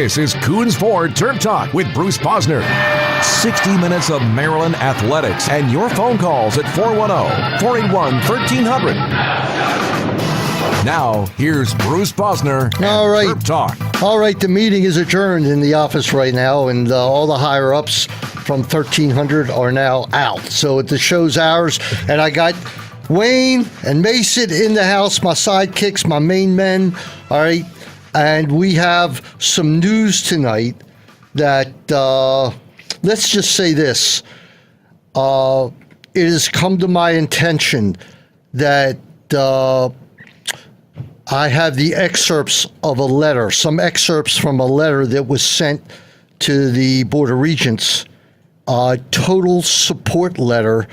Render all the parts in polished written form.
This is Coons Ford Terp Talk with Bruce Posner. 60 minutes of Maryland athletics and your phone calls at 410-481-1300. Now, here's Bruce Posner and All right. Terp Talk. All right, the meeting is adjourned in the office right now, and all the higher-ups from 1300 are now out. So the show's ours, and I got Wayne and Mason in the house, my sidekicks, my main men, all right? And we have some news tonight that, let's just say this. It has come to my attention that I have the excerpts of a letter, some excerpts from a letter that was sent to the Board of Regents, total support letter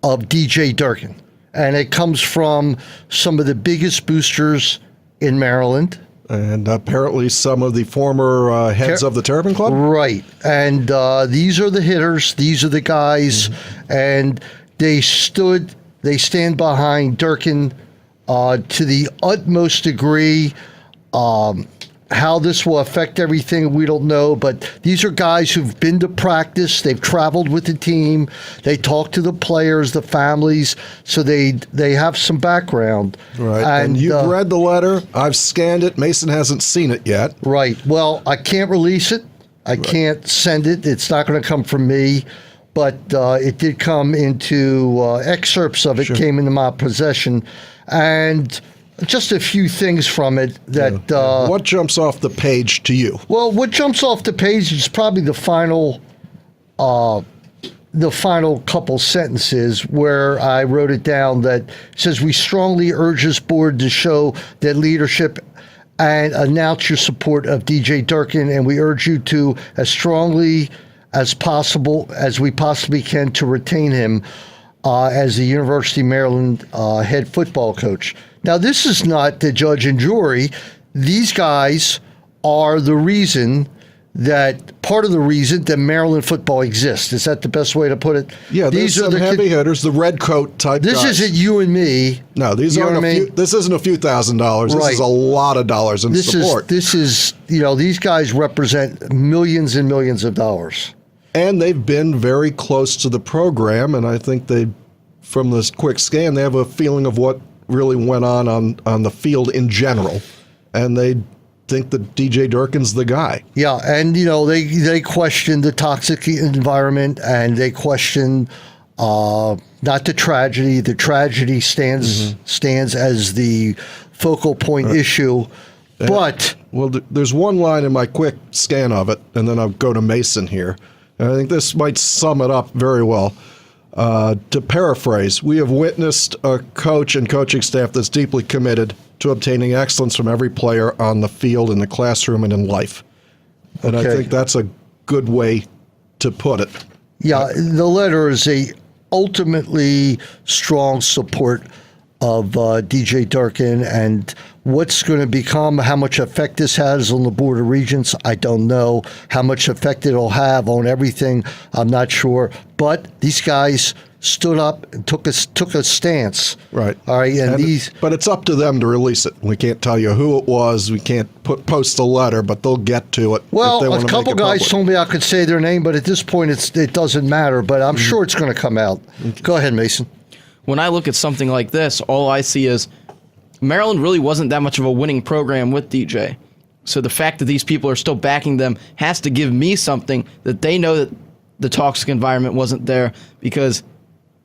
of DJ Durkin. And it comes from some of the biggest boosters in Maryland. And apparently some of the former heads of the Terrapin Club? Right. And these are the hitters. These are the guys. Mm-hmm. And they stand behind Durkin to the utmost degree. How this will affect everything, we don't know. But these are guys who've been to practice. They've traveled with the team. They talk to the players, the families. So they have some background. Right. And you've read the letter. I've scanned it. Mason hasn't seen it yet. Right. Well, I can't release it. I can't send it. It's not going to come from me. But it did come into excerpts of it, came into my possession. And just a few things from it that... what jumps off the page to you? Well, what jumps off the page is probably the final couple sentences where I wrote it down that says, we strongly urge this board to show that leadership and announce your support of DJ Durkin, and we urge you to, as strongly as possible, as we possibly can, to retain him as the University of Maryland head football coach. Now, this is not the judge and jury. These guys are the reason part of the reason that Maryland football exists. Is that the best way to put it? Yeah, these are the heavy hitters, the red coat type This guys. isn't you and me. No, these aren't this isn't a few $1,000s. This is a lot of dollars in support. This is, these guys represent millions and millions of dollars. And they've been very close to the program, and I think from this quick scan, they have a feeling of what really went on the field in general, and they think that DJ Durkin's the guy. Yeah, and they question the toxic environment, and they question not the tragedy. The tragedy stands as the focal point issue. But there's one line in my quick scan of it, and then I'll go to Mason here. And I think this might sum it up very well. To paraphrase, we have witnessed a coach and coaching staff that's deeply committed to obtaining excellence from every player on the field, in the classroom, and in life. And I think that's a good way to put it. Yeah, the letter is a ultimately strong support of DJ Durkin, and what's going to become, how much effect this has on the Board of Regents, I don't know. How much effect it'll have on everything, I'm not sure. But these guys stood up and took a stance. Right. All right. But it's up to them to release it. We can't tell you who it was. We can't post the letter, but they'll get to it. Well, if they a couple guys told me I could say their name, but at this point it doesn't matter. But I'm sure it's going to come out. Okay. Go ahead, Mason. When I look at something like this, all I see is Maryland really wasn't that much of a winning program with DJ. So the fact that these people are still backing them has to give me something that they know that the toxic environment wasn't there, because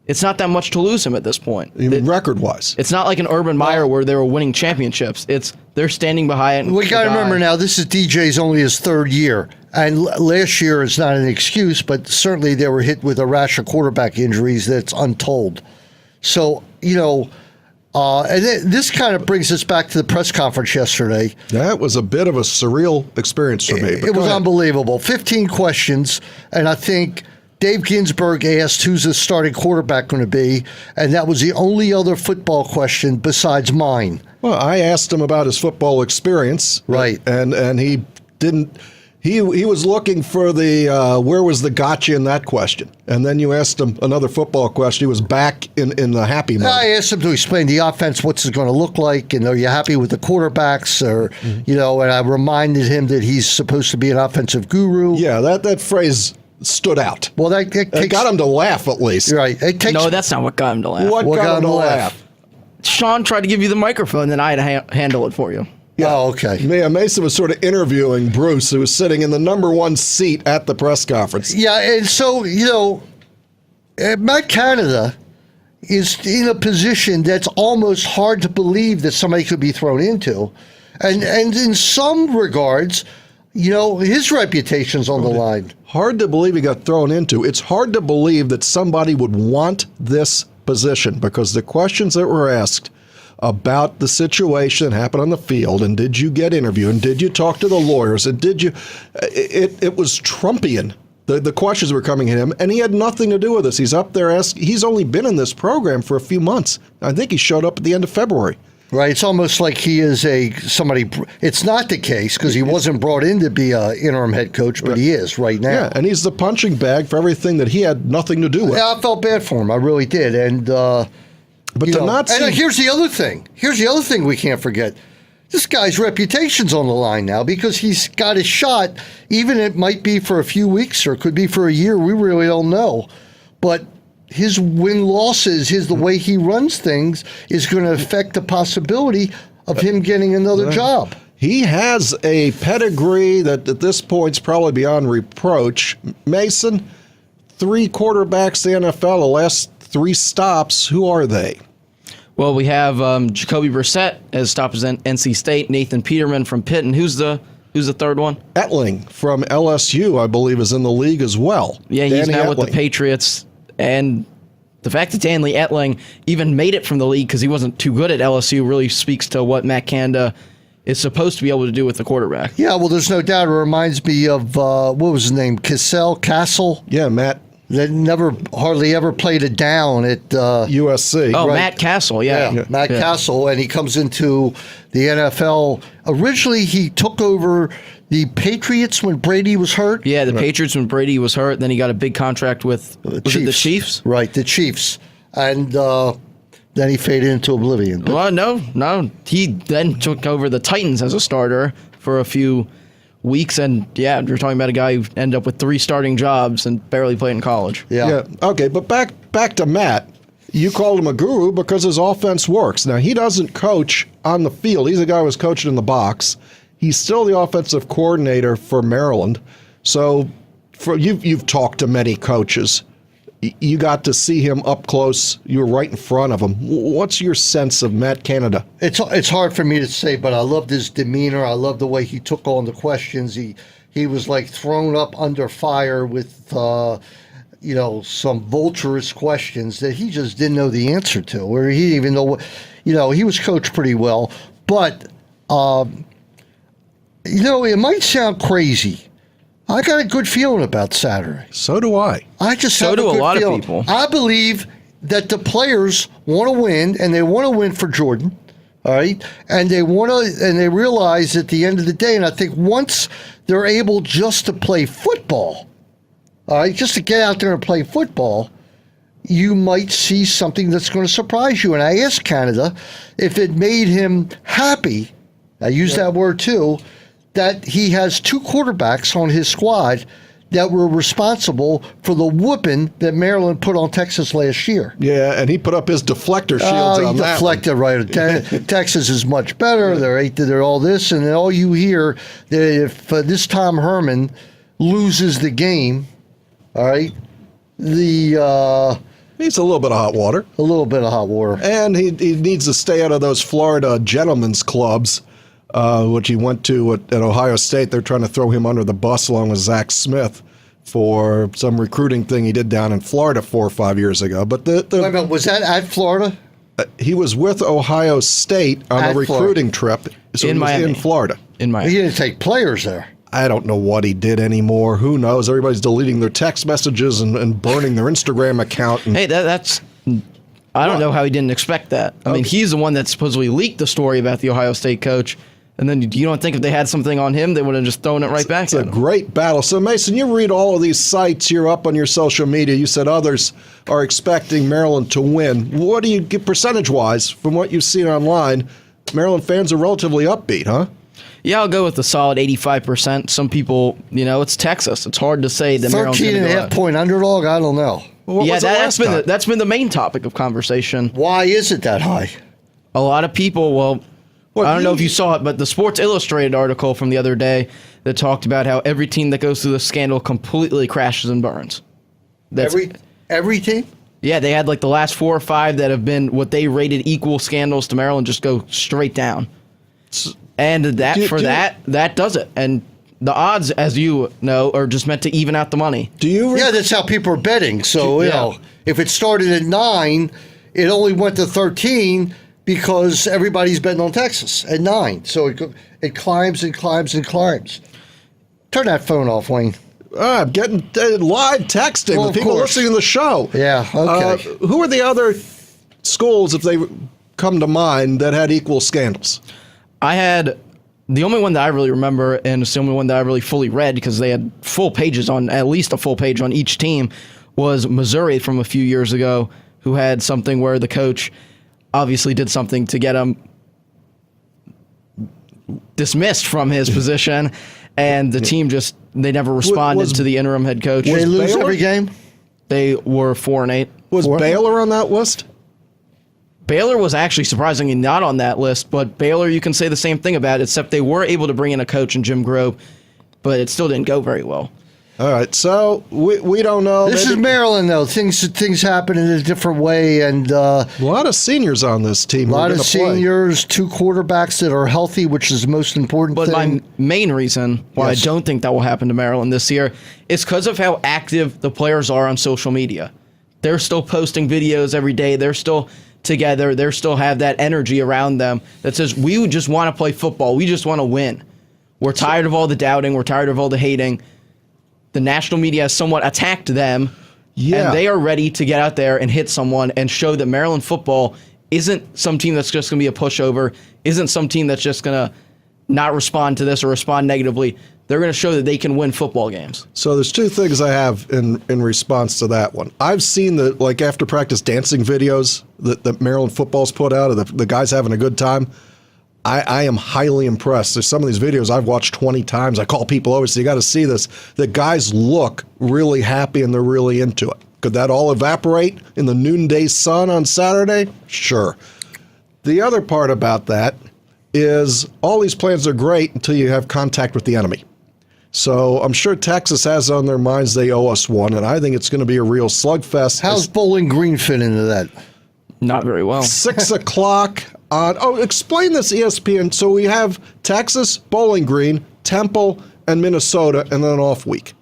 it's not that much to lose him at this point. Even record-wise. It's not like an Urban Meyer where they were winning championships. They're standing behind it. We got to remember now, this is DJ's only his third year. And last year is not an excuse, but certainly they were hit with a rash of quarterback injuries that's untold. So, and this kind of brings us back to the press conference yesterday. That was a bit of a surreal experience for me. It was unbelievable. 15 questions, and I think Dave Ginsburg asked who's the starting quarterback going to be, and that was the only other football question besides mine. Well, I asked him about his football experience. Right. And he didn't He was looking for the where was the gotcha in that question, and then you asked him another football question. He was back in the happy mode. I asked him to explain the offense, what's it going to look like, and are you happy with the quarterbacks, or and I reminded him that he's supposed to be an offensive guru. Yeah, that phrase stood out. Well, that got him to laugh at least. Right. No, that's not what got him to laugh. What got him to laugh? Sean tried to give you the microphone, then I had to handle it for you. Yeah. Oh, okay. Yeah, Mason was sort of interviewing Bruce, who was sitting in the number one seat at the press conference. Yeah, and so, Matt Canada is in a position that's almost hard to believe that somebody could be thrown into. And in some regards, his reputation's on the line. Hard to believe he got thrown into. It's hard to believe that somebody would want this position because the questions that were asked about the situation that happened on the field, and did you get interviewed, and did you talk to the lawyers, and did you, it was Trumpian. The questions were coming at him, and he had nothing to do with this. He's up there asking, he's only been in this program for a few months. I think he showed up at the end of February. Right, it's almost like he is somebody. It's not the case because he wasn't brought in to be an interim head coach, but he is right now. Yeah, and he's the punching bag for everything that he had nothing to do with. Yeah, I felt bad for him. I really did, and here's the other thing. Here's the other thing we can't forget. This guy's reputation's on the line now because he's got his shot. Even it might be for a few weeks or it could be for a year. We really don't know, but his win-losses, the way he runs things, is going to affect the possibility of him getting another job. He has a pedigree that at this point is probably beyond reproach. Mason, 3 quarterbacks in the NFL, the last 3 stops. Who are they? Well, we have Jacoby Brissett as stop as NC State, Nathan Peterman from Pitt, and who's the third one? Etling from LSU, I believe, is in the league as well. Yeah, he's now with the Patriots. And the fact that Danley Etling even made it from the league because he wasn't too good at LSU really speaks to what Matt Canada is supposed to be able to do with the quarterback. Yeah, well, there's no doubt. It reminds me of, what was his name, Castle? Yeah, Matt. That hardly ever played it down at USC. Oh, right. Matt Castle, yeah. Matt Castle, and he comes into the NFL. Originally, he took over the Patriots when Brady was hurt. Yeah, the Patriots when Brady was hurt. Then he got a big contract with the Chiefs? Right, the Chiefs. And then he faded into oblivion. Well, no. He then took over the Titans as a starter for a few weeks, and you're talking about a guy who ended up with 3 starting jobs and barely played in college. Yeah. Okay, but back to Matt. You called him a guru because his offense works. Now, he doesn't coach on the field. He's a guy who was coaching in the box. He's still the offensive coordinator for Maryland. So you've talked to many coaches. You got to see him up close. You were right in front of him. What's your sense of Matt Canada? It's hard for me to say, but I loved his demeanor. I loved the way he took on the questions. He was like thrown up under fire with some vulturous questions that he just didn't know the answer to, or he didn't even know what. He was coached pretty well, but it might sound crazy. I got a good feeling about Saturday. So do I. I just so have do a good lot feeling. of people. I believe that the players want to win, and they want to win for Jordan. All right, and they realize at the end of the day, and I think once they're able just to play football, all right, just to get out there and play football, you might see something that's going to surprise you. And I asked Canada if it made him happy. I use that word too. That he has 2 quarterbacks on his squad that were responsible for the whooping that Maryland put on Texas last year. Yeah, and he put up his deflector shields on that. He deflected right. Texas is much better. They're all this, and then all you hear that if this Tom Herman loses the game, all right, he's a little bit of hot water. A little bit of hot water. And he needs to stay out of those Florida gentlemen's clubs, which he went to at Ohio State. They're trying to throw him under the bus along with Zach Smith for some recruiting thing he did down in Florida 4 or 5 years ago. But wait a minute, was that at Florida? He was with Ohio State on a recruiting trip. So in Miami. In Florida. In Miami. He didn't take players there. I don't know what he did anymore. Who knows? Everybody's deleting their text messages and burning their Instagram account. Hey, that's... I don't know how he didn't expect that. I mean, he's the one that supposedly leaked the story about the Ohio State coach. And then you don't think if they had something on him, they would have just thrown it right back It's at a him. great battle. So, Mason, you read all of these sites. You're up on your social media. You said others are expecting Maryland to win. What do you get percentage-wise from what you've seen online? Maryland fans are relatively upbeat, huh? Yeah, I'll go with the solid 85%. Some people, it's Texas. It's hard to say that Maryland's 13 going and to a go half out. point underdog? I don't know. Well, what Yeah, was it last time? that's been the main topic of conversation. Why is it that high? A lot of people, I don't know if you saw it, but the Sports Illustrated article from the other day that talked about how every team that goes through the scandal completely crashes and burns. Every team? Yeah, they had like the last 4 or 5 that have been what they rated equal scandals to Maryland just go straight down. And that does it. And the odds, as you know, are just meant to even out the money. Yeah, that's how people are betting. So, if it started at 9, it only went to 13 because everybody's betting on Texas at 9. So it climbs and climbs and climbs. Turn that phone off, Wayne. I'm getting live texting Well, with people course. listening to the show. Yeah, okay. Who are the other schools, if they come to mind, that had equal scandals? I had the only one that I really remember, and it's the only one that I really fully read because they had full pages on, at least a full page on each team, was Missouri from a few years ago, who had something where the coach obviously did something to get him dismissed from his position, and the team they never responded to the interim head coach. They lose Baylor? every game? They were 4-8. Was Baylor on that list? Baylor was actually surprisingly not on that list, but Baylor, you can say the same thing about, except they were able to bring in a coach in Jim Grove, but it still didn't go very well. All right, so we don't know. This is Maryland, though. Things happen in a different way, and a lot of seniors on this team. a lot of seniors, 2 quarterbacks that are healthy, which is the most important But thing. my main reason why Yes. I don't think that will happen to Maryland this year is because of how active the players are on social media. They're still posting videos every day. They're still together. They still have that energy around them that says, we just want to play football. We just want to win. We're tired of all the doubting. We're tired of all the hating. The national media has somewhat attacked them, and they are ready to get out there and hit someone and show that Maryland football isn't some team that's just going to be a pushover, isn't some team that's just going to not respond to this or respond negatively. They're going to show that they can win football games. So there's 2 things I have in response to that one. I've seen the after practice dancing videos that Maryland football's put out of the guys having a good time. I am highly impressed. There's some of these videos I've watched 20 times. I call people over, so you got to see this. The guys look really happy and they're really into it. Could that all evaporate in the noonday sun on Saturday? Sure. The other part about that is all these plans are great until you have contact with the enemy. So I'm sure Texas has on their minds they owe us one, and I think it's going to be a real slugfest. How's Bowling Green fit into that? Not very well. 6 o'clock on. Oh, explain this, ESPN. So we have Texas, Bowling Green, Temple, and Minnesota, and then an off week.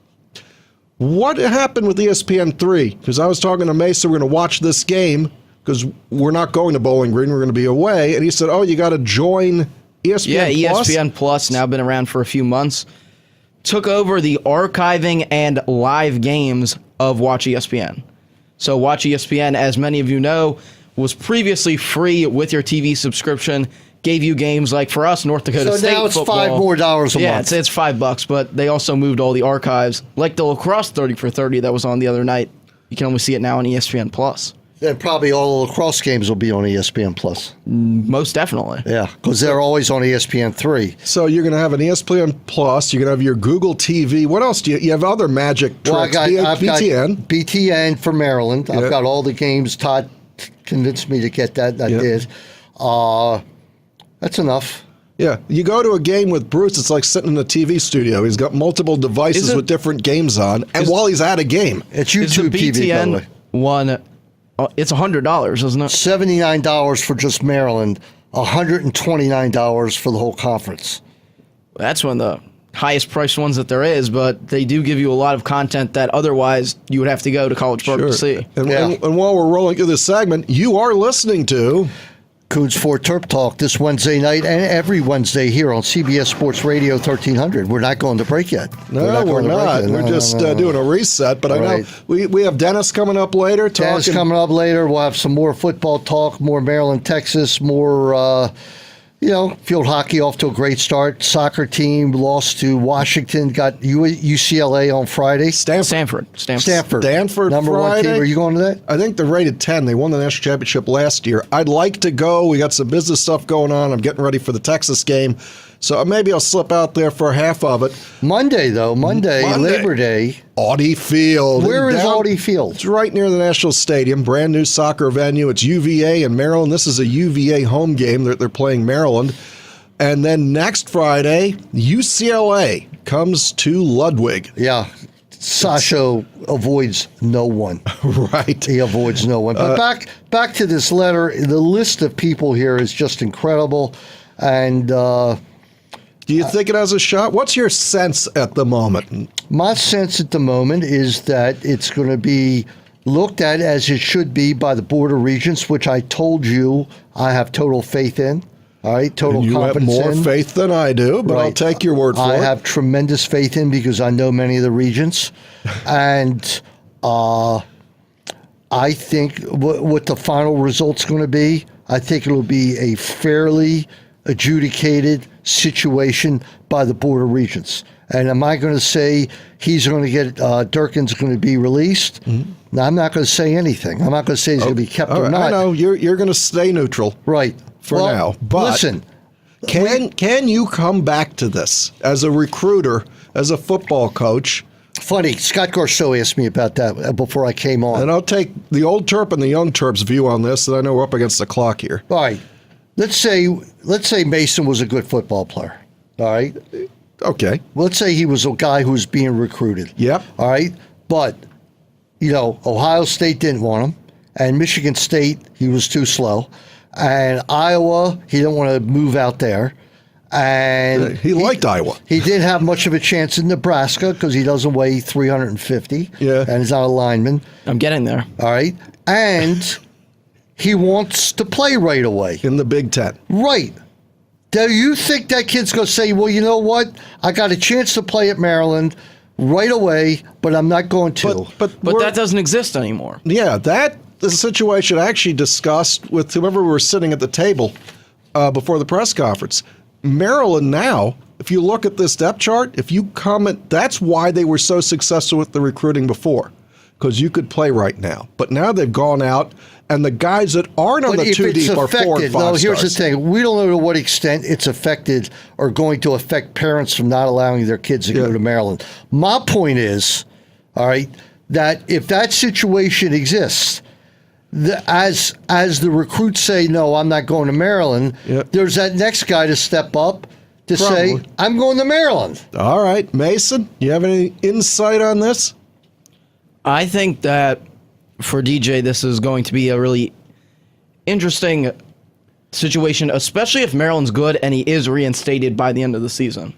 What happened with ESPN 3? Because I was talking to Mesa, we're going to watch this game because we're not going to Bowling Green, we're going to be away. And he said, you got to join ESPN Plus? ESPN Plus, now been around for a few months, took over the archiving and live games of Watch ESPN. So Watch ESPN, as many of you know, was previously free with your TV subscription, gave you games like, for us, North Dakota State now it's football. $5 more a month. Yeah, it's $5, but they also moved all the archives, like the lacrosse 30 for 30 that was on the other night. You can only see it now on ESPN Plus. And probably all the lacrosse games will be on ESPN Plus. Most definitely. Yeah, because they're always on ESPN 3. So you're going to have an ESPN Plus. You're going to have your Google TV. What else do you have? Other magic tricks? Well, I've got BTN. BTN for Maryland. Yeah. I've got all the games. Todd convinced me to get that. I did. That's enough. Yeah, you go to a game with Bruce, it's like sitting in a TV studio. He's got multiple devices with different games on, and while he's at a game. It's Is the YouTube TV, by the way. BTN one, it's $100, isn't it? $79 for just Maryland, $129 for the whole conference. That's one of the highest priced ones that there is, but they do give you a lot of content that otherwise you would have to go to College Park to see. And while we're rolling through this segment, you are listening to Coons 4 TerpTalk this Wednesday night and every Wednesday here on CBS Sports Radio 1300. We're not going to break yet. No, we're not. We're just doing a reset. But I know we have Dennis coming up later. Dennis coming up later. We'll have some more football talk, more Maryland, Texas, more field hockey off to a great start. Soccer team lost to Washington, got UCLA on Friday. Stanford. Stanford Number Friday. one team. Are you going to that? I think they're rated 10. They won the national championship last year. I'd like to go. We got some business stuff going on. I'm getting ready for the Texas game. So maybe I'll slip out there for half of it. Monday, Labor Day. Audi Field. Where is Audi Field? It's right near the National Stadium. Brand new soccer venue. It's UVA in Maryland. This is a UVA home game. They're playing Maryland. And then next Friday, UCLA comes to Ludwig. Yeah. Sasho avoids no one. Right. He avoids no one. But back to this letter. The list of people here is just incredible. And do you think it has a shot? What's your sense at the moment? my sense at the moment is that it's going to be looked at as it should be by the Board of Regents, which I told you I have total faith in. All right, total You have confidence more in. faith than I do, but I'll Right. take your word for I it. have tremendous faith in because I know many of the regents, and I think what the final result's going to be, I think it'll be a fairly adjudicated situation by the Board of Regents. And am I going to say he's going to get Durkin's going to be released? Mm-hmm. No, I'm not going to say anything. I'm not going to say he's going to be kept or not. I know you're going to stay neutral, Right. for now. But listen, can you come back to this as a recruiter, as a football coach? funny, Scott Garceau asked me about that before I came on. And I'll take the old Terp and the young Terp's view on this, and I know we're up against the clock here. All right. Let's say Mason was a good football player. All right. Okay. Let's say he was a guy who was being recruited. Yep. All right. But, Ohio State didn't want him. And Michigan State, he was too slow. And Iowa, he didn't want to move out there. And He liked Iowa. He didn't have much of a chance in Nebraska because he doesn't weigh 350. Yeah. And he's not a lineman. I'm getting there. All right. And he wants to play right away. In the Big Ten. Right. Do you think that kid's going to say, well, you know what? I got a chance to play at Maryland right away, but I'm not going to. But that doesn't exist anymore. Yeah, that is a situation I actually discussed with whoever we were sitting at the table before the press conference. Maryland now, if you look at this depth chart, if you comment, that's why they were so successful with the recruiting before, because you could play right now. But now they've gone out, and the guys that aren't on the 2 deep are 4 and 5 no, here's stars. the thing. We don't know to what extent it's affected or going to affect parents from not allowing their kids to go to Maryland. My point is, all right, that if that situation exists, as the recruits say, no, I'm not going to Maryland, there's that next guy to step up to say, I'm going to Maryland. All right, Mason, you have any insight on this? I think that for DJ, this is going to be a really interesting situation, especially if Maryland's good and he is reinstated by the end of the season.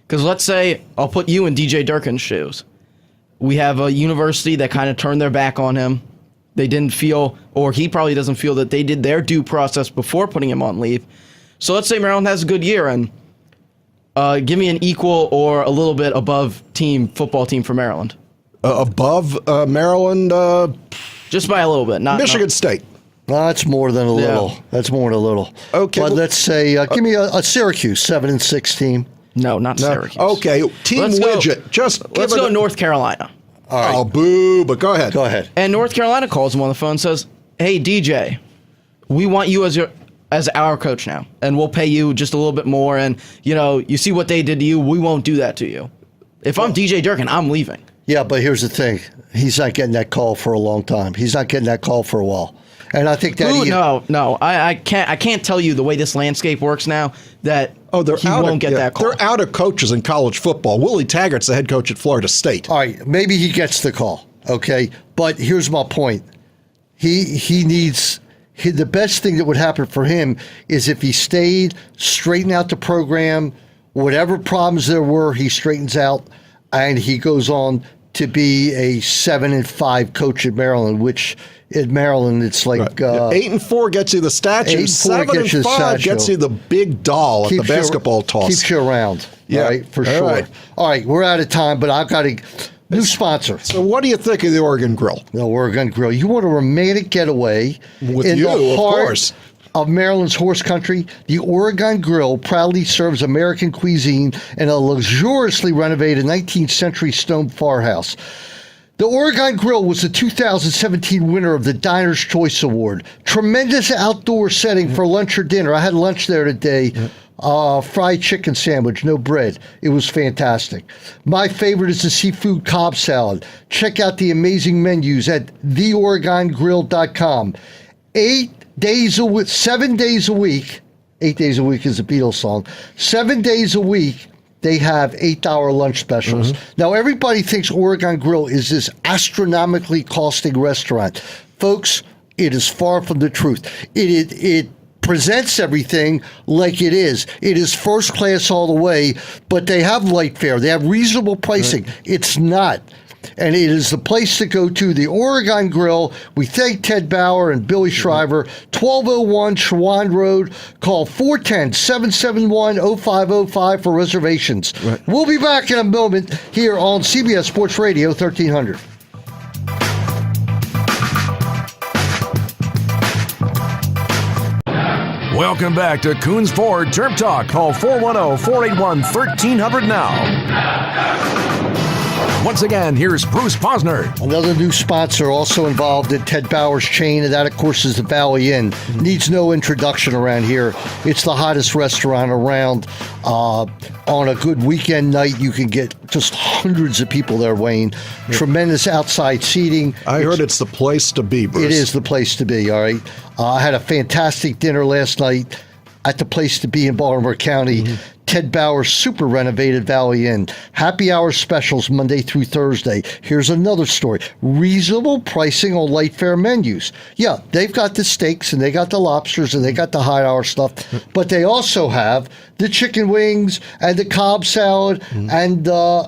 Because let's say, I'll put you in DJ Durkin's shoes. We have a university that kind of turned their back on him. They didn't feel, or he probably doesn't feel that they did their due process before putting him on leave. So let's say Maryland has a good year and give me an equal or a little bit above football team for Maryland. Above Maryland, Just by a little bit. Michigan State. Well, that's more than a little. Yeah. That's more than a little. Okay, But well- let's say, give me a Syracuse 7-6 team. No, not No. Syracuse. Okay, Team Let's go- Widget. Let's go North Carolina. All right. Oh, boo, but go ahead. Go ahead. And North Carolina calls him on the phone and says, hey, DJ, we want you as our coach now, and we'll pay you just a little bit more, and, you see what they did to you, we won't do that to you. If I'm DJ Durkin, I'm leaving. Yeah, but here's the thing. He's not getting that call for a long time. He's not getting that call for a while. And I think that No. I can't tell you the way this landscape works now that he won't get that call. They're out of coaches in college football. Willie Taggart's the head coach at Florida State. All right, maybe he gets the call, okay? But here's my point. He needs the best thing that would happen for him is if he stayed, straightened out the program, whatever problems there were, he straightens out, and he goes on to be a 7-5 coach at Maryland, which in Maryland it's like 8-4 gets you the statue. 8-4 gets you the 7-5 statue. gets you the big doll at the basketball toss. Keeps you around. Yeah. All right, for All sure. right. All right, we're out of time, but I've got a new sponsor. So what do you think of the Oregon Grill? The Oregon Grill. You want a romantic getaway With in you, the of heart course. of Maryland's horse country, the Oregon Grill proudly serves American cuisine in a luxuriously renovated 19th century stone farmhouse. The Oregon Grill was the 2017 winner of the Diner's Choice Award. Tremendous outdoor setting for lunch or dinner. I had lunch there today. Fried chicken sandwich, no bread. It was fantastic. My favorite is the seafood Cobb salad. Check out the amazing menus at theoregongrill.com. 8 days a week, 7 days a week. 8 days a week is a Beatles song. 7 days a week, they have $8 lunch specials. Now, everybody thinks Oregon Grill is this astronomically costing restaurant. Folks, it is far from the truth. It presents everything like it is. It is first class all the way, but they have light fare. They have reasonable pricing. It's not. And it is the place to go to, the Oregon Grill. We thank Ted Bauer and Billy Shriver, 1201 Schwann Road. Call 410-771-0505 for reservations. Right. We'll be back in a moment here on CBS Sports Radio 1300. Welcome back to Coons Ford Terp Talk. Call 410-481-1300 now. Once again, here's Bruce Posner. Another new sponsor also involved in Ted Bauer's chain, and that, of course, is the Valley Inn. Needs no introduction around here. It's the hottest restaurant around. On a good weekend night, you can get just hundreds of people there, Wayne. Tremendous outside seating. I heard it's the place to be, Bruce. It is the place to be, all right? I had a fantastic dinner last night at the place to be in Baltimore County. Ted Bauer's super renovated Valley Inn. Happy hour specials Monday through Thursday. Here's another story. Reasonable pricing on light fare menus. Yeah, they've got the steaks and they got the lobsters and they got the high hour stuff, but they also have the chicken wings and the Cobb salad and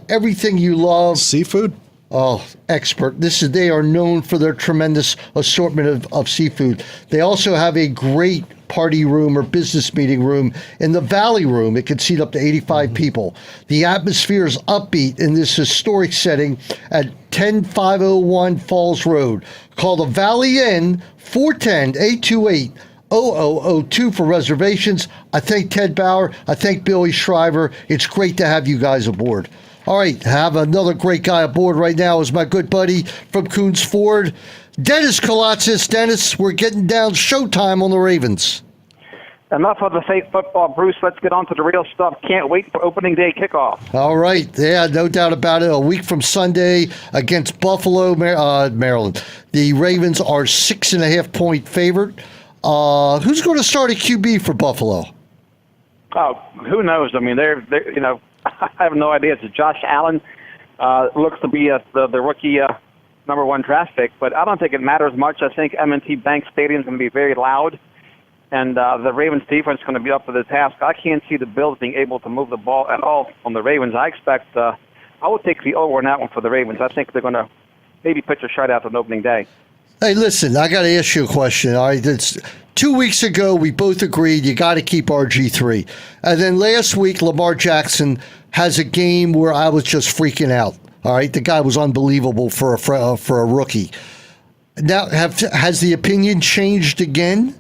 everything you love. Seafood? Oh, expert. They are known for their tremendous assortment of seafood. They also have a great party room or business meeting room in the Valley Room. It can seat up to 85 people. The atmosphere is upbeat in this historic setting at 10501 Falls Road. Call the Valley Inn, 410-828-0002 for reservations. I thank Ted Bauer. I thank Billy Shriver. It's great to have you guys aboard. All right, have another great guy aboard right now is my good buddy from Coons Ford, Dennis Kolatzis. Dennis, we're getting down showtime on the Ravens. Enough of the fake football, Bruce. Let's get on to the real stuff. Can't wait for opening day kickoff. All right. Yeah, no doubt about it. A week from Sunday against Buffalo, Maryland. The Ravens are 6.5-point favorite. Who's going to start at QB for Buffalo? Oh, who knows? I mean, they're I have no idea. It's Josh Allen. Looks to be the rookie number one draft pick, but I don't think it matters much. I think M&T Bank Stadium is going to be very loud, and the Ravens defense is going to be up for the task. I can't see the Bills being able to move the ball at all on the Ravens. I expect I would take the over on that one for the Ravens. I think they're going to maybe pitch a shutout on opening day. Hey, listen, I got to ask you a question. All right, 2 weeks ago, we both agreed you got to keep RG3. And then last week, Lamar Jackson has a game where I was just freaking out. All right, the guy was unbelievable for a rookie. Now, has the opinion changed again?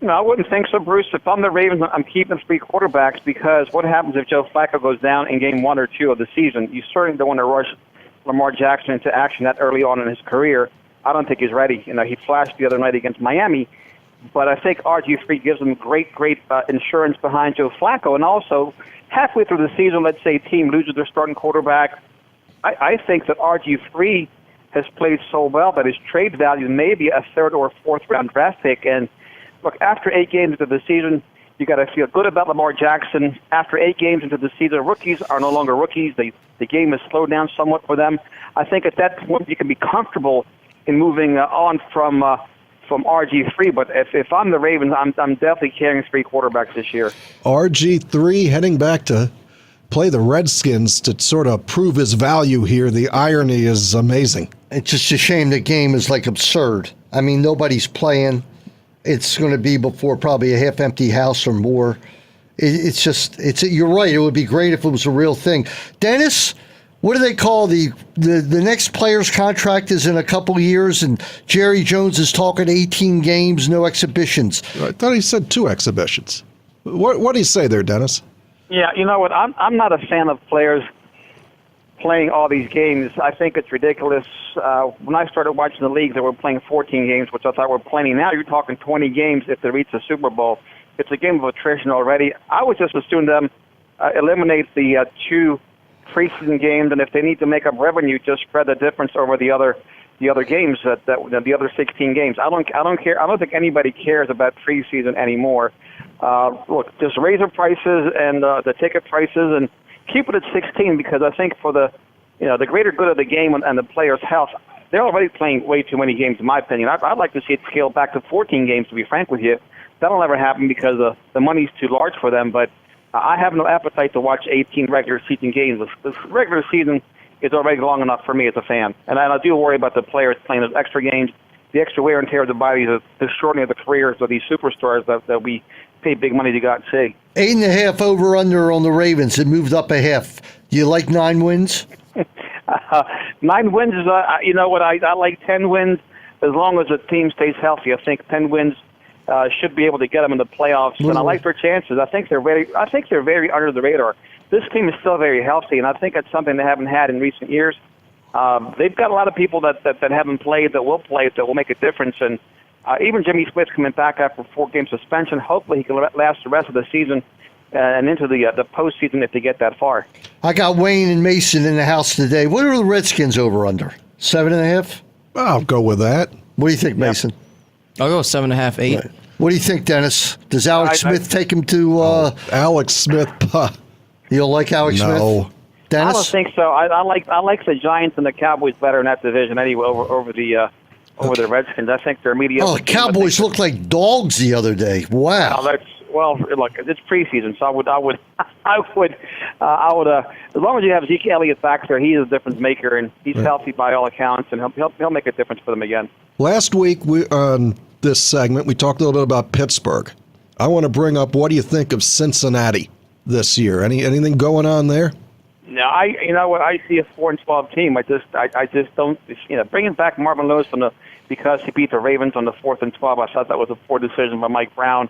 No, I wouldn't think so, Bruce. If I'm the Ravens, I'm keeping 3 quarterbacks because what happens if Joe Flacco goes down in game 1 or 2 of the season? You certainly don't want to rush Lamar Jackson into action that early on in his career. I don't think he's ready. He flashed the other night against Miami, but I think RG3 gives him great insurance behind Joe Flacco. And also, halfway through the season, let's say a team loses their starting quarterback, I think that RG3 has played so well that his trade value may be a 3rd or 4th round draft pick. And look, after 8 games into the season, you got to feel good about Lamar Jackson. After 8 games into the season, rookies are no longer rookies. The game has slowed down somewhat for them. I think at that point you can be comfortable in moving on from RG3, but if I'm the Ravens, I'm definitely carrying 3 quarterbacks this year. RG3 heading back to play the Redskins to sort of prove his value here. The irony is amazing. It's just a shame the game is absurd. I mean, nobody's playing. It's going to be before probably a half-empty house or more. You're right. It would be great if it was a real thing. Dennis, what do they call the next player's contract is in a couple of years, and Jerry Jones is talking 18 games, no exhibitions. I thought he said 2 exhibitions. What do you say there, Dennis? Yeah, you know what? I'm not a fan of players playing all these games. I think it's ridiculous. When I started watching the league, they were playing 14 games, which I thought were plenty. Now you're talking 20 games if they reach the Super Bowl. It's a game of attrition already. I would just assume them eliminate the 2 preseason games, and if they need to make up revenue, just spread the difference over the other games, the other 16 games. I don't care. I don't think anybody cares about preseason anymore. Look, just raise the prices and the ticket prices and keep it at 16, because I think for the greater good of the game and the players' health, they're already playing way too many games, in my opinion. I'd like to see it scaled back to 14 games, to be frank with you. That'll never happen because the money's too large for them, but I have no appetite to watch 18 regular season games. The regular season is already long enough for me as a fan, and I do worry about the players playing those extra games, the extra wear and tear of the bodies, the shortening of the careers of these superstars that we pay big money to go out and see. 8.5 over under on the Ravens. It moved up a half. Do you like 9 wins? 9 wins is, you know what, I like 10 wins as long as the team stays healthy. I think 10 wins should be able to get them in the playoffs, and I like their chances. I think they're very under the radar. This team is still very healthy, and I think it's something they haven't had in recent years. They've got a lot of people that haven't played, that will play, that will make a difference, and even Jimmy Smith coming back after 4-game suspension. Hopefully he can last the rest of the season and into the postseason if they get that far. I got Wayne and Mason in the house today. What are the Redskins over under? 7.5? I'll go with that. What do you think, Mason? I'll go 7.5, 8. Right. What do you think, Dennis? Does Alex Smith take him to... Alex Smith, you don't like Alex Smith? no. Dennis? I don't think so. I like the Giants and the Cowboys better in that division anyway over the Redskins. I think they're mediocre. Oh, the Cowboys looked like dogs the other day. Wow. Look, it's preseason, so I would, as long as you have Zeke Elliott back there, he's a difference maker, and he's healthy by all accounts, and he'll make a difference for them again. Last week on this segment, we talked a little bit about Pittsburgh. I want to bring up, what do you think of Cincinnati this year? Anything going on there? No, you know what? I see a 4-12 team. I just don't. Bringing back Marvin Lewis because he beat the Ravens on the 4th and 12. I thought that was a poor decision by Mike Brown.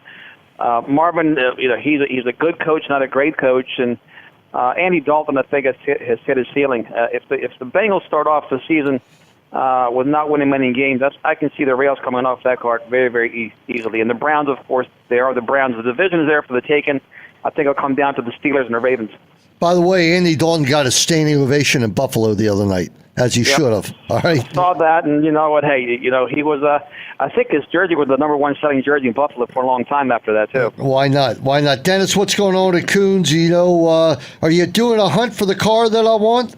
Marvin, he's a good coach, not a great coach, and Andy Dalton, I think, has hit his ceiling. If the Bengals start off the season with not winning many games, I can see the rails coming off that cart very, very easily. And the Browns, of course, they are the Browns. The division is there for the taking. I think it'll come down to the Steelers and the Ravens. By the way, Andy Dalton got a standing ovation in Buffalo the other night, as he should have. All right. I saw that, and you know what? Hey, he was. I think his jersey was the number 1 selling jersey in Buffalo for a long time after that too. Why not? Why not, Dennis? What's going on at Coons? Are you doing a hunt for the car that I want?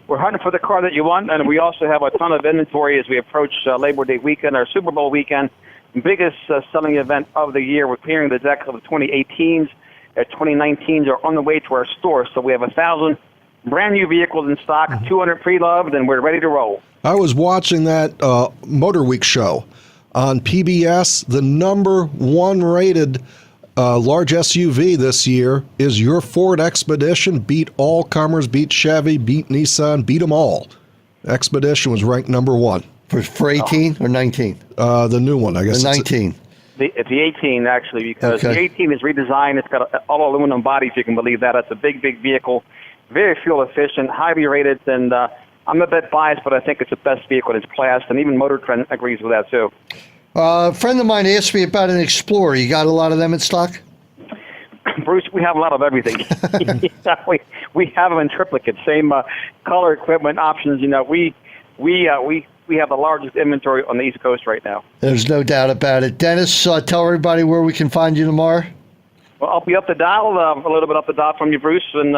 We're hunting for the car that you want, and we also have a ton of inventory as we approach Labor Day weekend, our Super Bowl weekend, biggest selling event of the year. We're clearing the deck of the 2018s. 2019s are on the way to our store, so we have 1,000 brand new vehicles in stock, 200 pre-loved, and we're ready to roll. I was watching that Motor Week show on PBS. The number 1 rated large SUV this year is your Ford Expedition. Beat all comers, beat Chevy, beat Nissan, beat them all. Expedition was ranked number 1. For 18 or 19? The new one, I guess. The 19. It's the 18, actually, because the 18 is redesigned. It's got all aluminum body, if you can believe that. It's a big, big vehicle, very fuel efficient, highly rated, and I'm a bit biased, but I think it's the best vehicle in its class, and even Motor Trend agrees with that, too. A friend of mine asked me about an Explorer. You got a lot of them in stock? Bruce, we have a lot of everything. we have them in triplicate, same color, equipment, options. We have the largest inventory on the East Coast right now. There's no doubt about it. Dennis, tell everybody where we can find you tomorrow. Well, I'll be up the dial, a little bit up the dial from you, Bruce, and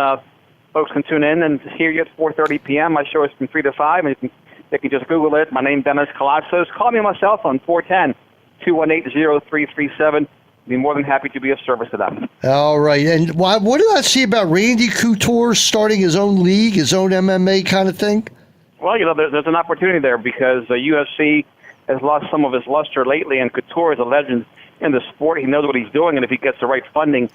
folks can tune in and hear you at 4:30 p.m. My show is from 3 to 5, and you can just Google it. My name, Dennis Colossos. Call me on my cell phone, 410-218-0337. Be more than happy to be of service to them. All right. And what did I see about Randy Couture starting his own league, his own MMA kind of thing? Well, there's an opportunity there because UFC has lost some of his luster lately, and Couture is a legend in the sport. He knows what he's doing, and if he gets the right funding,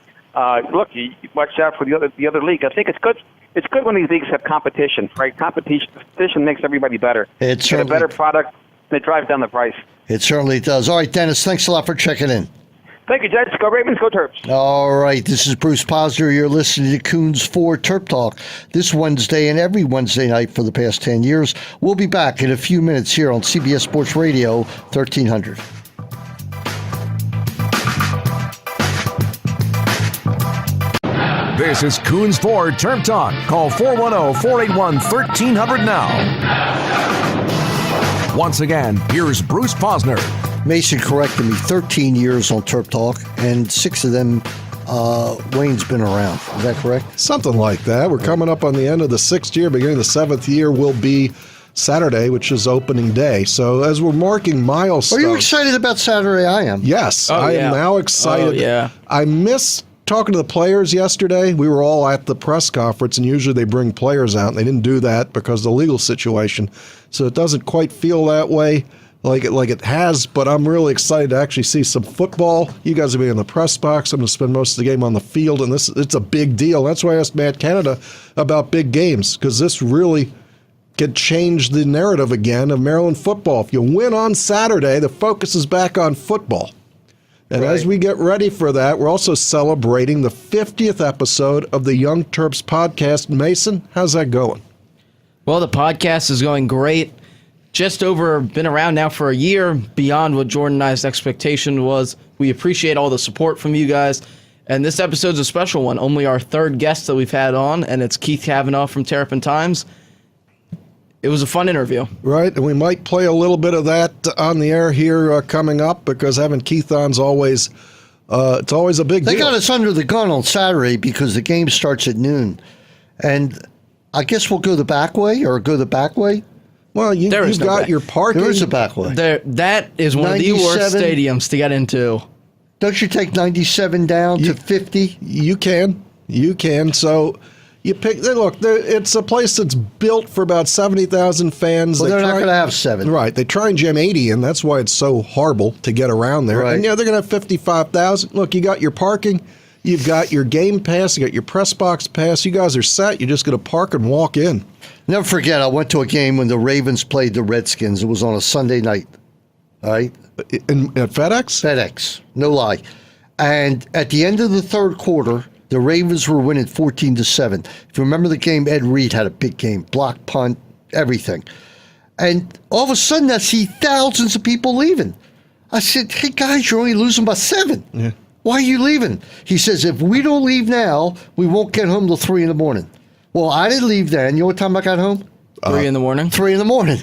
look, you watch out for the other league. I think it's good. it's good when these leagues have competition, right? Competition makes everybody better. It's Get a better product, and it drives down the price. It certainly does. All right, Dennis, thanks a lot for checking in. Thank you, Jets. Go Ravens, go Terps. All right, this is Bruce Posner. You're listening to Coons 4 Terp Talk this Wednesday and every Wednesday night for the past 10 years. We'll be back in a few minutes here on CBS Sports Radio 1300. This is Coons 4 Terp Talk. Call 410-481-1300 now. Once again, here's Bruce Posner. Mason corrected me, 13 years on Terp Talk, and 6 of them, Wayne's been around. Is that correct? Something like that. We're coming up on the end of the 6th year. Beginning of the 7th year will be Saturday, which is opening day. So as we're marking milestones. Are you excited about Saturday? I am. Yes, Oh, I yeah. am now excited. Oh, yeah. I miss talking to the players yesterday. We were all at the press conference, and usually they bring players out, and they didn't do that because of the legal situation. So it doesn't quite feel that way like it has, but I'm really excited to actually see some football. You guys will be in the press box. I'm going to spend most of the game on the field, and it's a big deal. That's why I asked Matt Canada about big games, because this really could change the narrative again of Maryland football. If you win on Saturday, the focus is back on football. And Right. as we get ready for that, we're also celebrating the 50th episode of the Young Terps podcast. Mason, how's that going? Well, the podcast is going great. Been around now for a year, beyond what Jordan and I's expectation was. We appreciate all the support from you guys. And this episode's a special one. Only our 3rd guest that we've had on, and it's Keith Cavanaugh from Terrapin Times. It was a fun interview. Right, and we might play a little bit of that on the air here coming up, because having Keith on's always, it's always a big They deal. got us under the gun on Saturday because the game starts at noon. And I guess we'll go the back way or go the back way. Well, There you've is no got back. your parking. There is a back way. That is one of the worst 97. stadiums to get into. Don't you take 97 down to 50? You can. So you pick. Look, it's a place that's built for about 70,000 fans. Well, they're not going to have 7. Right. They try and jam 80, and that's why it's so horrible to get around there. Right. And they're going to have 55,000. Look, you got your parking. You've got your game pass. You got your press box pass. You guys are set. You're just going to park and walk in. Never forget, I went to a game when the Ravens played the Redskins. It was on a Sunday night. All right? At FedEx? FedEx. No lie. And at the end of the 3rd quarter, the Ravens were winning 14-7. If you remember the game, Ed Reed had a big game. Block, punt, everything. And all of a sudden, I see thousands of people leaving. I said, hey, guys, you're only losing by 7. Yeah. Why are you leaving? He says, if we don't leave now, we won't get home till 3 in the morning. Well, I didn't leave then. You know what time I got home? 3 in the morning. 3 in the morning.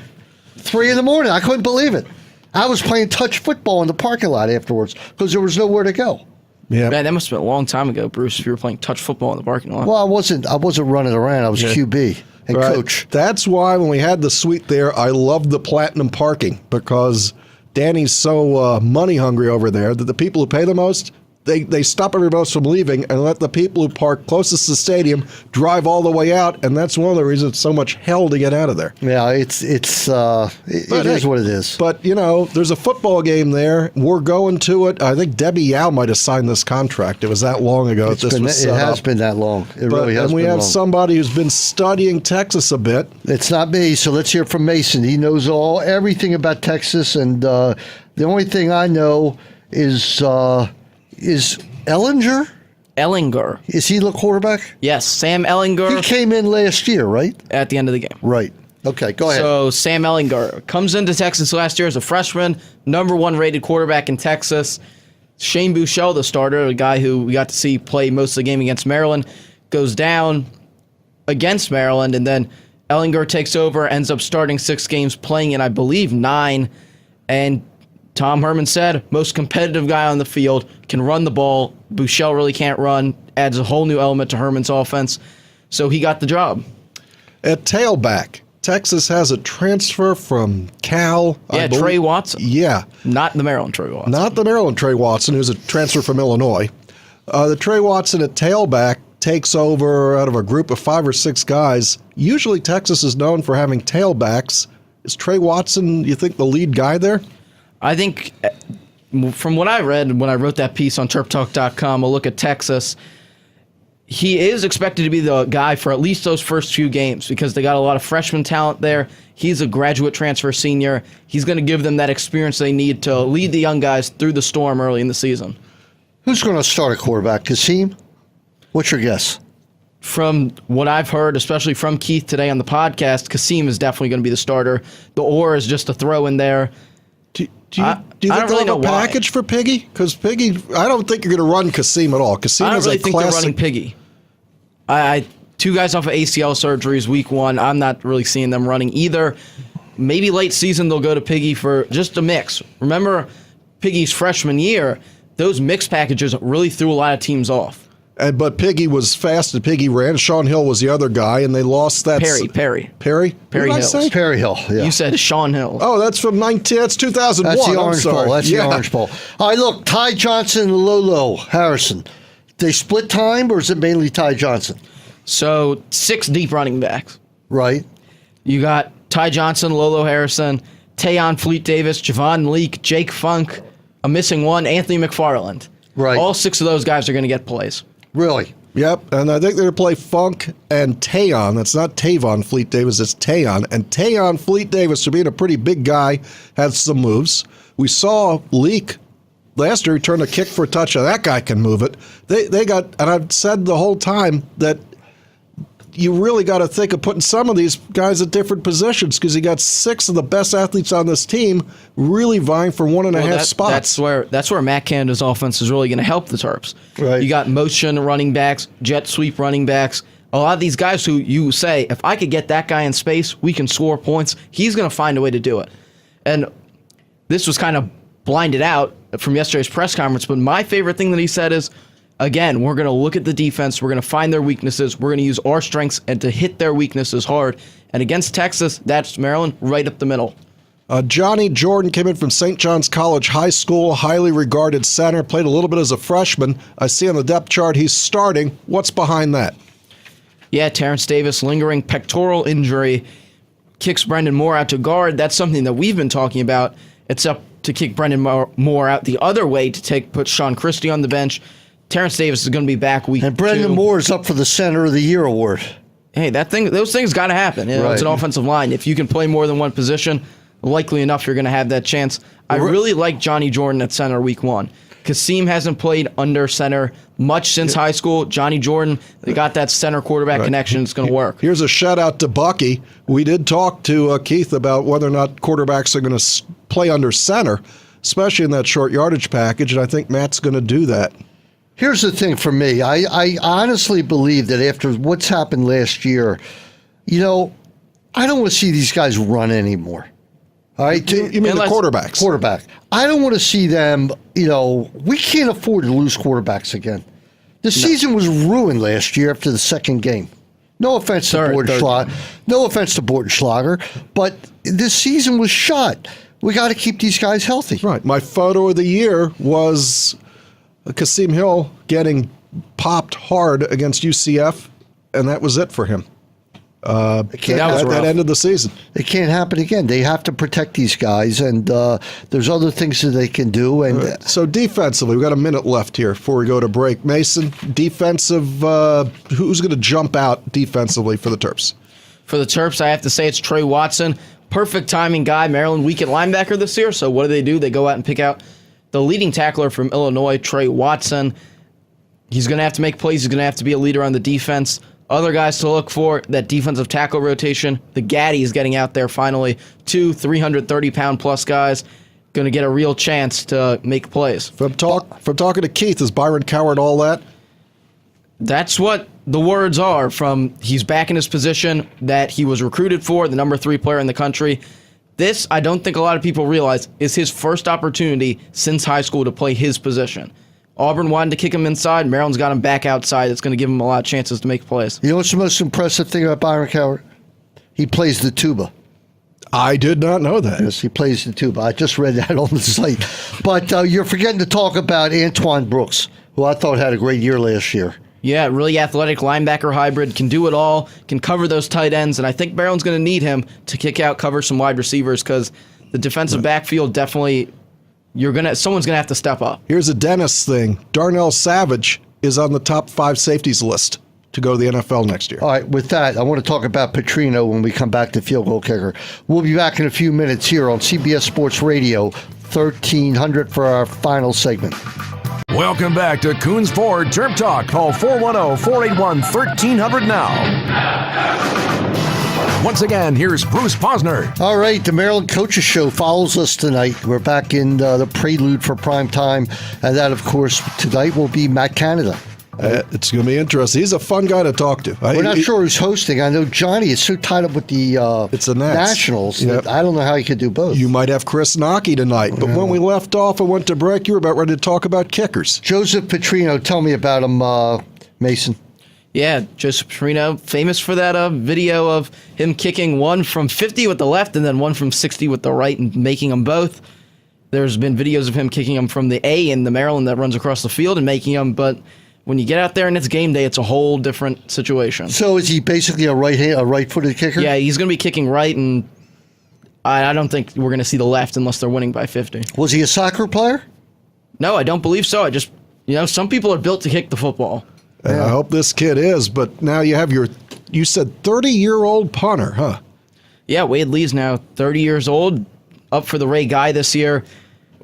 3 in the morning. I couldn't believe it. I was playing touch football in the parking lot afterwards because there was nowhere to go. Yeah. Man, that must have been a long time ago, Bruce, if you were playing touch football in the parking lot. Well, I wasn't running around. I was QB and Right. coach. That's why when we had the suite there, I loved the platinum parking, because Danny's so money hungry over there that the people who pay the most, they stop everybody else from leaving and let the people who park closest to the stadium drive all the way out, and that's one of the reasons it's so much hell to get out of there. Yeah, it is what it is. But, there's a football game there. We're going to it. I think Debbie Yao might have signed this contract. It was that long ago that this was set It has up. been that long. It But, really has and we been have long. somebody who's been studying Texas a bit. It's not me, so let's hear from Mason. He knows everything about Texas, and the only thing I know is Ellinger? Ellinger. Is he the quarterback? Yes, Sam He Ellinger came in last year, right? at the end of the game. Right. Okay, go ahead. So Sam Ellinger comes into Texas last year as a freshman, number 1 rated quarterback in Texas. Shane Buechele, the starter, a guy who we got to see play most of the game against Maryland, goes down against Maryland, and then Ellinger takes over, ends up starting 6 games, playing in, I believe, 9. And Tom Herman said, most competitive guy on the field, can run the ball. Buechele really can't run, adds a whole new element to Herman's offense. So he got the job. At tailback, Texas has a transfer from Cal. Yeah, Trey Watson. Yeah. Not the Maryland Trey Watson. Not the Maryland Trey Watson, who's a transfer from Illinois. The Trey Watson at tailback takes over out of a group of 5 or 6 guys. Usually Texas is known for having tailbacks. Is Trey Watson, you think, the lead guy there? I think, from what I read when I wrote that piece on TerpTalk.com, a look at Texas, he is expected to be the guy for at least those first few games because they got a lot of freshman talent there. He's a graduate transfer senior. He's going to give them that experience they need to lead the young guys through the storm early in the season. Who's going to start a quarterback? Kasim? What's your guess? From what I've heard, especially from Keith today on the podcast, Kasim is definitely going to be the starter. The Orr is just a throw in there. Do you think they'll have a package for Piggy? Because Piggy, I don't think you're going to run Kasim at all. Kasim I don't is really a think classic. they're running Piggy. Two guys off of ACL surgeries week 1. I'm not really seeing them running either. Maybe late season they'll go to Piggy for just a mix. Remember Piggy's freshman year, those mix packages really threw a lot of teams off. But Piggy was fast and Piggy ran. Sean Hill was the other guy, and they lost that. Perry What did I Hills. say? Perry Hill, yeah. You said Sean Hill. Oh, that's from 2001. That's the I'm Orange sorry. Bowl. That's Yeah. the Orange Bowl. All right, look, Ty Johnson and Lolo Harrison. They split time, or is it mainly Ty Johnson? So 6 deep running backs. Right. You got Ty Johnson, Lolo Harrison, Tayon Fleet Davis, Javon Leake, Jake Funk, a missing one, Anthony McFarland. Right. All 6 of those guys are going to get plays. Really? Yep, and I think they're going to play Funk and Tayon. That's not Tavon Fleet Davis, it's Tayon. And Tayon Fleet Davis, for being a pretty big guy, has some moves. We saw Leak last year return a kick for a touchdown. That guy can move it. They got, and I've said the whole time that you really got to think of putting some of these guys at different positions because you got 6 of the best athletes on this team really vying for 1.5 spots. That's where Matt Canada's offense is really going to help the Terps. Right. You got motion running backs, jet sweep running backs. A lot of these guys who you say, if I could get that guy in space, we can score points. He's going to find a way to do it. And this was kind of blinded out from yesterday's press conference, but my favorite thing that he said is, again, we're going to look at the defense. We're going to find their weaknesses. We're going to use our strengths and to hit their weaknesses hard. And against Texas, that's Maryland right up the middle. Johnny Jordan came in from St. John's College High School, highly regarded center, played a little bit as a freshman. I see on the depth chart he's starting. What's behind that? Yeah, Terrence Davis, lingering pectoral injury, kicks Brendan Moore out to guard. That's something that we've been talking about. It's up to kick Brendan Moore out the other way to put Sean Christie on the bench. Terrence Davis is going to be back week 2. And Brendan Moore is up for the Center of the Year award. Hey, those things got to happen. You know, Right. It's an offensive line. If you can play more than one position, likely enough you're going to have that chance. I really like Johnny Jordan at center week 1. Kasim hasn't played under center much since high school. Johnny Jordan, they got that center quarterback connection. It's going to work. Here's a shout out to Bucky. We did talk to Keith about whether or not quarterbacks are going to play under center, especially in that short yardage package, and I think Matt's going to do that. Here's the thing for me. I honestly believe that after what's happened last year, I don't want to see these guys run anymore. All right? You mean the quarterbacks? Quarterback. I don't want to see them, we can't afford to lose quarterbacks again. The season was ruined last year after the second game. No offense to Bordenschlager. No offense to Bordenschlager, but this season was shot. We got to keep these guys healthy. Right. My photo of the year was Kasim Hill getting popped hard against UCF, and that was it for him. That ended the season. It can't happen again. They have to protect these guys, and there's other things that they can do. And So defensively, we've got a minute left here before we go to break. Mason, defensive, who's going to jump out defensively for the Terps? For the Terps, I have to say it's Trey Watson. Perfect timing guy. Maryland weak at linebacker this year. So what do? They go out and pick out the leading tackler from Illinois, Trey Watson. He's going to have to make plays. He's going to have to be a leader on the defense. Other guys to look for, that defensive tackle rotation. The Gaddy is getting out there finally. 2 330-pound plus guys. Going to get a real chance to make plays. From talking to Keith, is Byron Coward all that? That's what the words are from he's back in his position that he was recruited for, the number 3 player in the country. This, I don't think a lot of people realize, is his first opportunity since high school to play his position. Auburn wanted to kick him inside. Maryland's got him back outside. It's going to give him a lot of chances to make plays. You know what's the most impressive thing about Byron Coward? He plays the tuba. I did not know that. Yes, he plays the tuba. I just read that on the site. But you're forgetting to talk about Antoine Brooks, who I thought had a great year last year. Yeah, really athletic linebacker hybrid, can do it all, can cover those tight ends, and I think Maryland's going to need him to kick out, cover some wide receivers because the defensive backfield definitely, someone's going to have to step up. Here's a Dennis thing. Darnell Savage is on the top 5 safeties list to go to the NFL next year. All right, with that, I want to talk about Petrino when we come back to field goal kicker. We'll be back in a few minutes here on CBS Sports Radio, 1300 for our final segment. Welcome back to Coons Ford Terp Talk. Call 410-481-1300 now. Once again, here's Bruce Posner. All right, the Maryland Coaches Show follows us tonight. We're back in the prelude for prime time, and that, of course, tonight will be Matt Canada. It's going to be interesting. He's a fun guy to talk to. We're not sure who's hosting. I know Johnny is so tied up with the Nationals that I don't know how he could do both. You might have Chris Nockey tonight, but when we left off and went to break, you were about ready to talk about kickers. Joseph Petrino, tell me about him, Mason. Yeah, Joseph Petrino, famous for that video of him kicking one from 50 with the left and then one from 60 with the right and making them both. There's been videos of him kicking them from the A in the Maryland that runs across the field and making them, but when you get out there and it's game day, it's a whole different situation. So is he basically a right-footed kicker? Yeah, he's going to be kicking right, and I don't think we're going to see the left unless they're winning by 50. Was he a soccer player? No, I don't believe so. Some people are built to kick the football. And I hope this kid is, but now you have you said 30-year-old punter, huh? Yeah, Wade Lee's now 30 years old, up for the Ray Guy this year.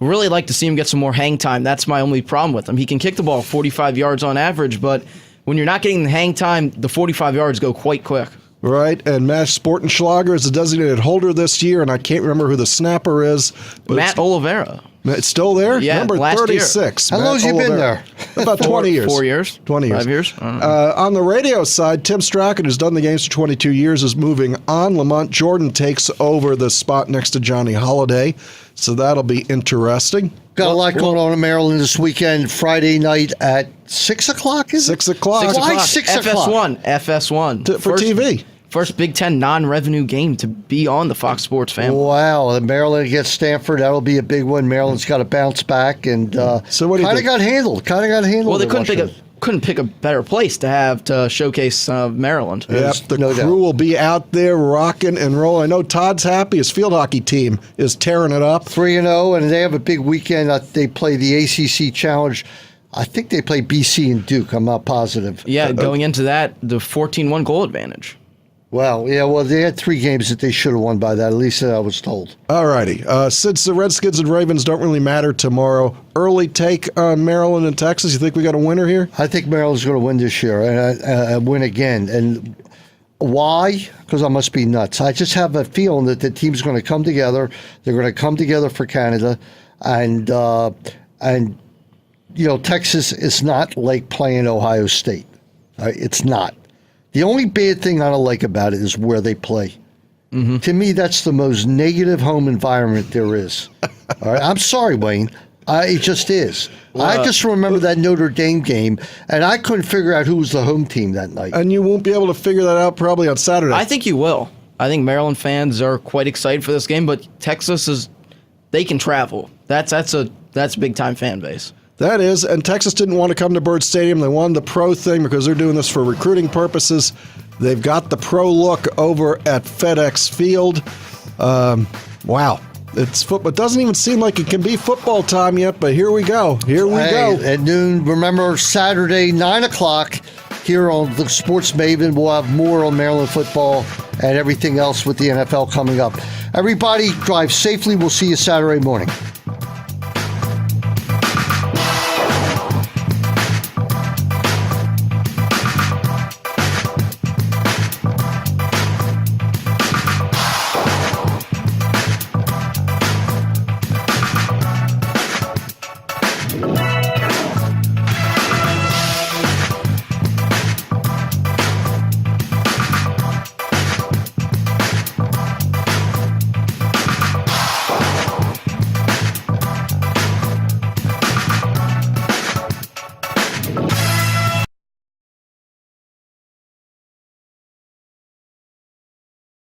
Really like to see him get some more hang time. That's my only problem with him. He can kick the ball 45 yards on average, but when you're not getting the hang time, the 45 yards go quite quick. Right, and Matt Sportenschlager is the designated holder this year, and I can't remember who the snapper is. But Matt Oliveira. It's still there? Yeah, number last 36. Year. How long has he been there? About 20 years. 4 years. 20 years. 5 years. On the radio side, Tim Strachan, who's done the games for 22 years, is moving on. Lamont Jordan takes over the spot next to Johnny Holiday, so that'll be interesting. Got a lot going on in Maryland this weekend. Friday night at 6 o'clock, is it? 6 o'clock. Why 6 o'clock? FS1. For TV. First Big Ten non-revenue game to be on the Fox Sports family. Wow, and Maryland against Stanford, that'll be a big one. Maryland's got to bounce back, and so what do you kind of got handled. Well, they couldn't pick a better place to have to showcase Maryland. Yep, the no crew doubt. will be out there rocking and rolling. I know Todd's happy. His field hockey team is tearing it up. 3-0, and they have a big weekend. They play the ACC Challenge. I think they play BC and Duke. I'm not positive. Yeah, going into that, the 14-1 goal advantage. Wow. Yeah, well, they had 3 games that they should have won by that. At least I was told. All righty. Since the Redskins and Ravens don't really matter tomorrow, early take on Maryland and Texas. You think we got a winner here? I think Maryland's going to win this year and win again. And why? Because I must be nuts. I just have a feeling that the team's going to come together. They're going to come together for Canada. And Texas is not like playing Ohio State. It's not. The only bad thing I don't like about it is where they play. Mm-hmm. To me, that's the most negative home environment there is. All right, I'm sorry, Wayne. It just is. I just remember that Notre Dame game, and I couldn't figure out who was the home team that night. And you won't be able to figure that out probably on Saturday. I think you will. I think Maryland fans are quite excited for this game, but Texas they can travel. That's a big time fan base. That is, and Texas didn't want to come to Bird Stadium. They wanted the pro thing because they're doing this for recruiting purposes. They've got the pro look over at FedEx Field. Wow. It's football. It doesn't even seem like it can be football time yet, but here we go. Here we go. At noon, remember Saturday, 9 o'clock, here on the Sports Maven. We'll have more on Maryland football and everything else with the NFL coming up. Everybody, drive safely. We'll see you Saturday morning.